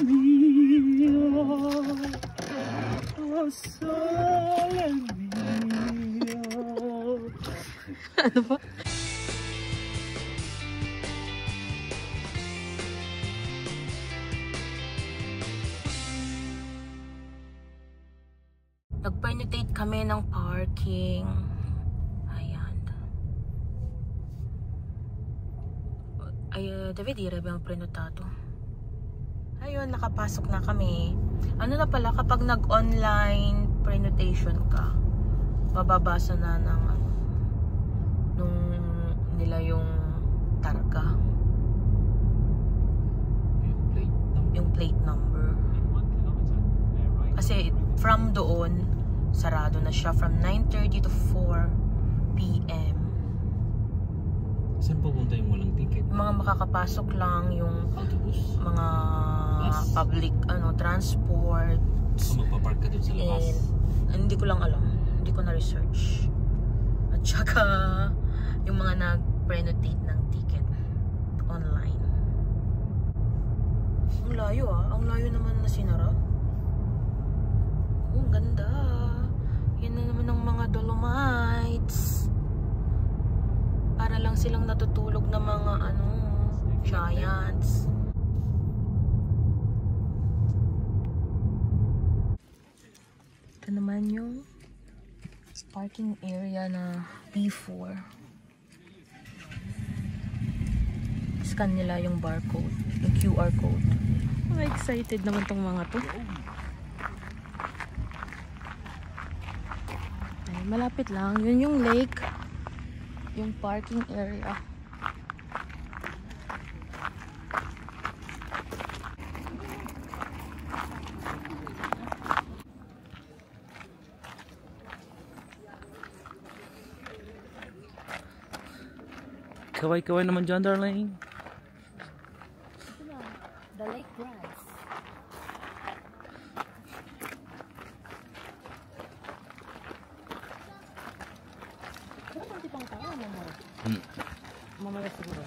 mio, oh sole mio. Ano ba? Nag-pernotate kami ng parking. Ayan. Ay, David, ira ba ang prenotato? Ayun, nakapasok na kami. Ano na pala, kapag nag-online prenotation ka, mababasa na ng nung nila yung targa. Yung plate number. Kasi from doon, sarado na siya from 9:30 to 4 PM. Saan pupunta yung walang ticket? Yung mga makakapasok lang, yung Autobus? mga Bus? public transport. So magpapark ka dun sa labas? Hindi ko lang alam. Hindi ko na-research. At saka, yung mga nag-prenotate ng ticket online. Ang layo ang layo naman na sinara. Oh, ang ganda. Yan na naman ang mga Dolomites. Para lang silang natutulog na mga giants. Ito naman yung parking area na B4. Scan nila yung barcode, yung QR code. Oh, excited naman tong mga to. Ay, malapit lang. Yun yung lake. Yung parking area. Kaway-kaway naman dyan, darling. The lake grass. Pero konti pang tao, mamaya. Mamaya siguro.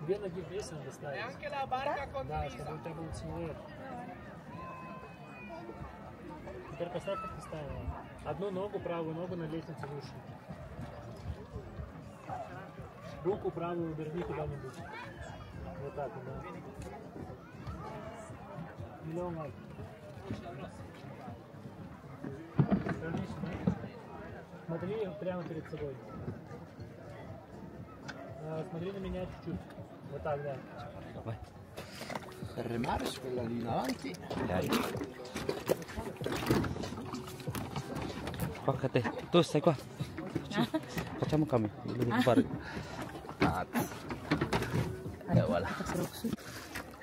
Белый гибрид доставить. Да, чтобы у тебя был цвет. Теперь поставь, как ты ставила. Одну ногу, правую ногу на лестнице выше. Руку правую верни куда-нибудь. Вот так, да. Миллион лайк. Смотри прямо перед собой. Смотри на меня чуть-чуть. Вот так, да. Vai. Remare su quella lì in avanti. Dai. Qua te. Tu stai qua. Facciamo cambio. Devo fare. Wala.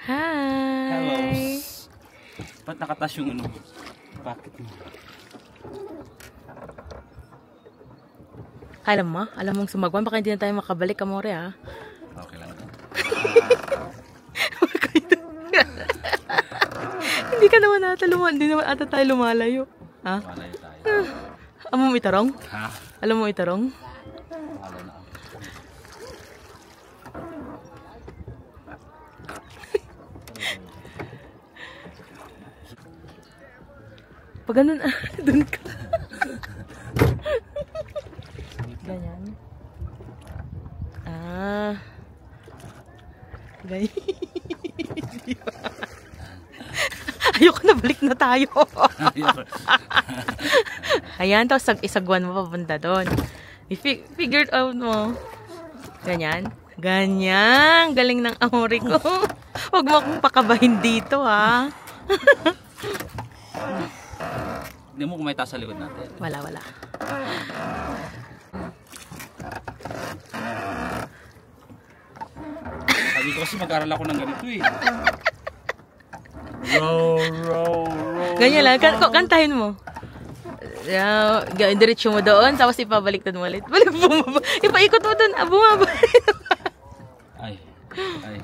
Hi! Hello. Ba't nakatas yung packet mo? Alam mong sumagwan, baka hindi na tayo makabalik, Amore, ha? Okay lang. Hindi ka naman hindi naman ata tayo lumalayo. Ha? Malayo tayo. Alam mo itarong? Ha? Alam mo itarong? Malo na. Pag ganun, dun ka. Ganyan. Ganyan. Ayoko na, balik na tayo. Ayan, tapos isagwan mo papunta doon. Figured out mo. Ganyan. Ganyan. Galing ng Amore ko. Huwag mo akong pakabahin dito, ha. Hindi mo kumita sa likod natin. Wala, wala. Sabi ko kasi mag-aral ako ng ganito eh. Row, row, row. Ganyan lang. Kantahin mo. Yeah, diretso mo doon, tapos ipabaliktad mo ulit. Balik, bumaba. Ipaikot mo doon. Bumaba. Ay. Ay.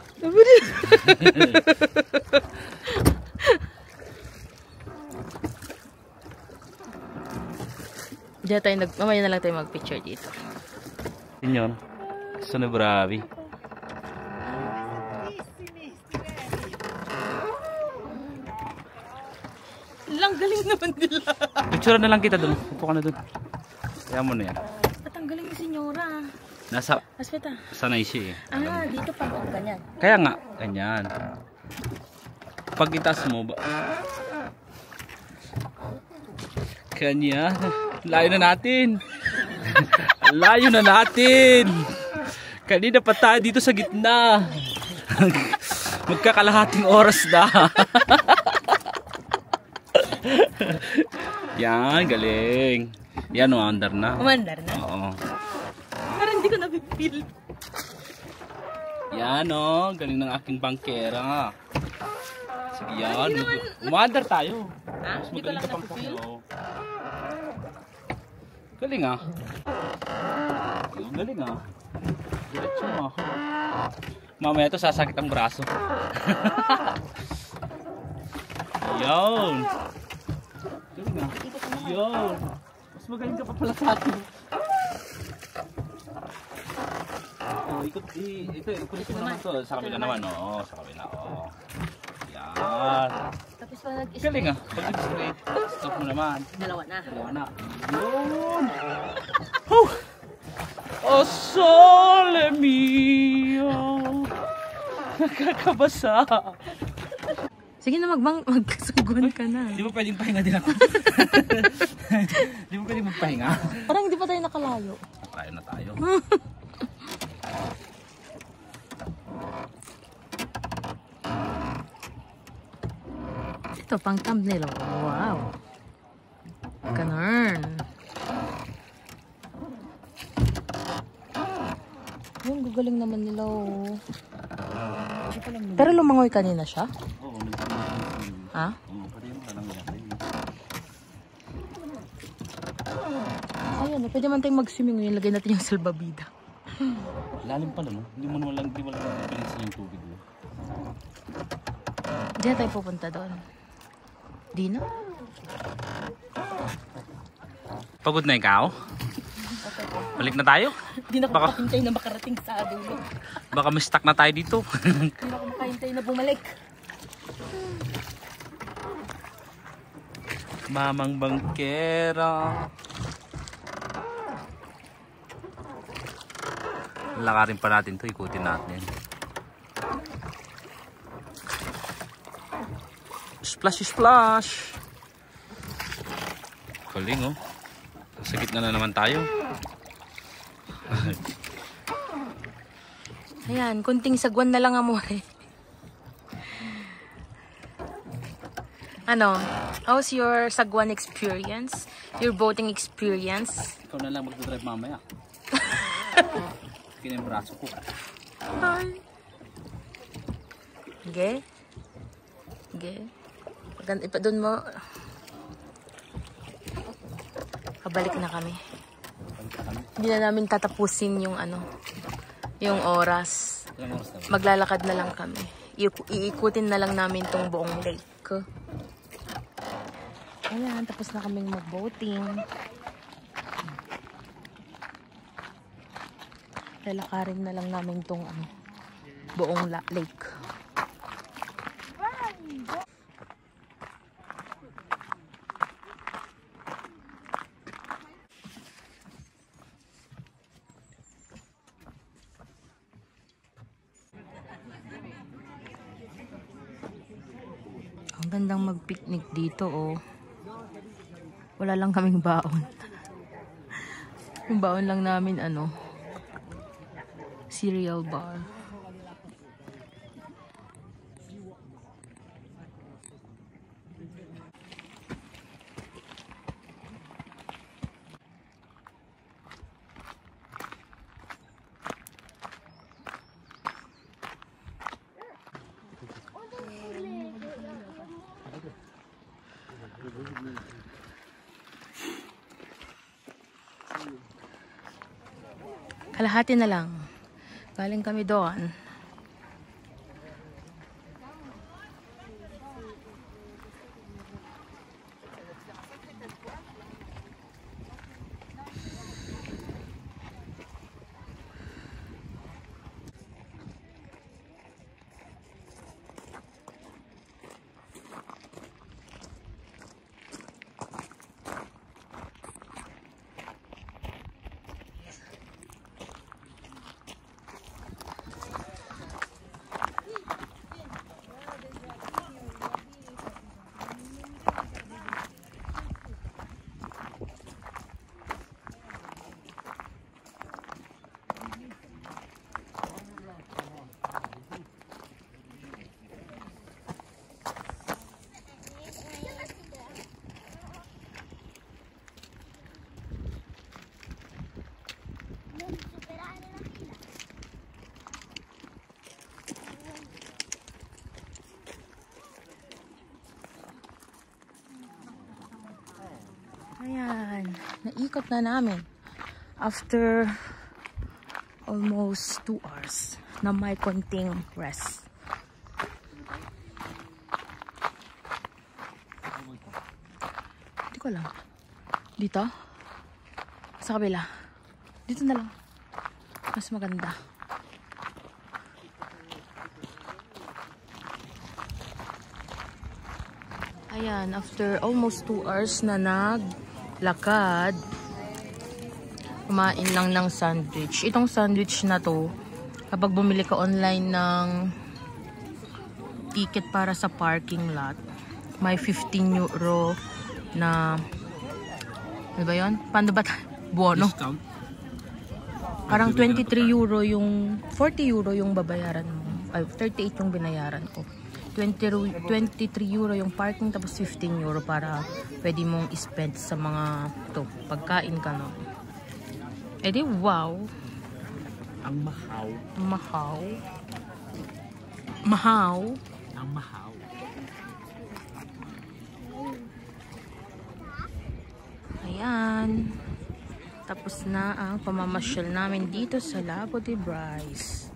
Diyan tayo, mamaya na lang tayo mag-picture dito. Yun. Sono bravi. Lang galing naman nila. Picture na lang kita doon. Upo ka na doon. Kaya mo na yan. Patanggalin yung senyora. Nasa, Aspeta. sanay siya eh. Dito pa ako ganyan. Kaya nga, ganyan. Pag itaas mo ba? Kanya. Layo na natin. Layo na natin. Kanina pa tayo dito sa gitna. Magkakalahating oras na. Yan, galing. Yan, umandar na. Umandar na? Oo. Parang hindi ko napipil. Yan o, galing ng aking bangkera. Sige yan, umandar tayo. Ha? Mas Hindi ko magaling lang ka pang napipil. oo. Galing ah. Galing ah. Diretso ah. Mamaya to sasakit ang braso. Yan. Galing ah. Yan. Mas magaling ka pa pala sa akin. Oh, ito, ikulit mo naman to. Sa kabila naman, oo. Sa kabila, oo. Yan. Tapos pa Galing ah. Pag straight, stop mo naman. Dalawa na. Dalawa na. Yun. Oh! Oh, sole mio. Nakakabasa. Sige na, magkasuguan ka na. Di ba pwedeng pahinga din ako? Di ba pwedeng magpahinga? Parang hindi pa tayo nakalayo. Tayo na tayo. Ito, pang thumbnail. Wow. Ganun. Yung gagaling naman nila, oh. Pero lumangoy kanina siya? Oo, Ha? pwede yung talang natin. Ayun, pwede man tayong mag-swimming ngayon. Lagay natin yung salbabida. Lalim pala, no? Hindi mo lang pinansin yung tubig mo. Hindi na tayo pupunta doon. Di na? Pagod na ikaw? Balik na tayo? Hindi na ako makahintay na makarating sa dulo. Baka may stuck na tayo dito. Hindi na ako makahintay na bumalik. Mamang bangkera. Lakarin pa natin to, ikutin natin. Splash, splash. Galing oh. Sa gitna na naman tayo. Ayan, kunting sagwan na lang, amore. Ano? How's your sagwan experience? Your boating experience? Ikaw na lang magdadrive mamaya. Kina yung braso ko. Hi. Okay? Okay. Ipadun mo. Kabalik na kami. Hindi na namin tatapusin yung ano, yung oras. Ilang oras na ba? Maglalakad na lang kami. Iikutin na lang namin tong buong lake. Ayan, tapos na kaming mag-boating. Lalakarin na lang namin tong ano, buong lake. Ang gandang mag-picnic dito, oh. Wala lang kaming baon. Yung baon lang namin, ano, cereal bar. Kalahati na lang. Galing kami doon. Ayan, naikot na namin after almost 2 hours na may konting rest. Hindi ko lang. Dito? Sa kabila? Dito na lang. Mas maganda. Ayan, after almost 2 hours na naglakad, kumain lang ng sandwich. Itong sandwich na to, kapag bumili ka online ng ticket para sa parking lot, may 15 euro na, ano ba yun? Paano ba? Buono. Discount? Parang 23 euro yung, 40 euro yung babayaran mo. Ay, 38 yung binayaran ko. 23 euro yung parking, tapos 15 euro para pwede mong spend sa mga to, pagkain ka, no? Eh di, wow! Ang mahaw. Mahaw. Mahaw. Ang mahaw. Ayan. Tapos na ang pamamasyal namin dito sa Lago de Bryce.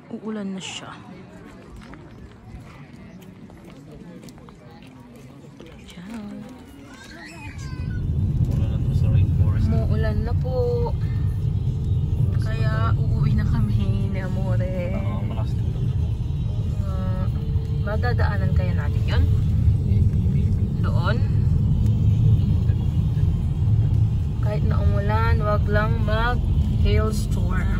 Uulan na siya. Ciao. Muulan na po. Kaya uuwi na kami ni Amore. Malakas din ito. Madadaanan kaya natin yun? Doon? Kahit na umulan, wag lang mag-hailstorm.